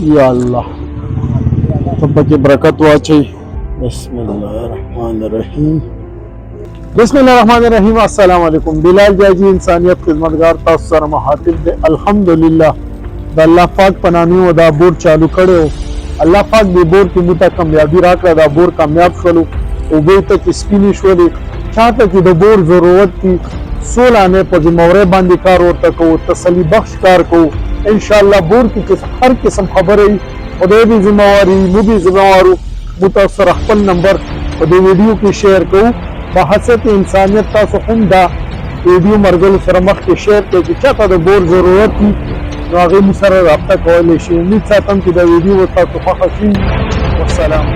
یا الله ته پکې برکت واچي. بسم الله الرحمن الرحیم. بسم الله الرحمن الرحیم. السلام علیکم. بلال جاجی انسانیت خدمتگار تاسو سره مخاطب دی. الحمدلله د الله پاک په نامه و دا بور چالو کړو. الله پاک دې بور کې موږ ته کامیابی راکړه. دا بور کامیاب شولو او به ته کې سپینې شولې. چاته چې د بور ضرورت دي سولانه په ذمہوره باندې کار ورته کوو، تسلی بخش کار کوو. ان شاء الله بور کې هر قسم خبرې خدای دې ذمہواری مو دې ذمہوارو متاثر خپل نمبر په دې ویډیو کې شیئر کوو. بحثت انسانیت تاسو هم دا ویډیو مرګل سره مخ کې شیئر کړئ چې چاته د بور ضرورت دي نو هغه سره رابطه کولای شي. امید ساتم چې دا ویډیو تاسو خوښ شي. والسلام.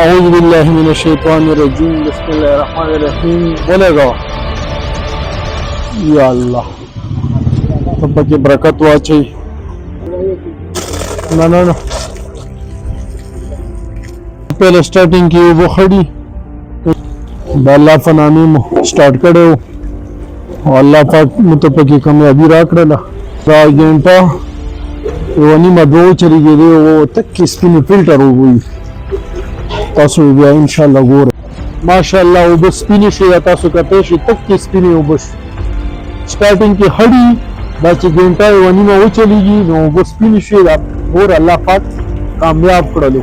اعوذ باللہ من الشیطان الرجیم. بسم اللہ الرحمن الرحیم. بولے گا یا اللہ ته پکې برکت واچي. نه پہلے سٹارټینګ کې وو خړی د الله په نامه مو سٹارټ کړو او الله پاک مو ته پکې کامیابی راکړله. دا ګنټه ونی مدو چریږي او تک سپین فلټر ووي تاسو بیا ان شاء الله ګوره. ماشاءالله او بس سپینې شي تاسو کته شي تک کې سپینې او بس سٹارټینګ کې هړی دا چې ګنټه ونی مو چلیږي نو بس سپینې شي دا ګور الله پاک کامیاب کړلو.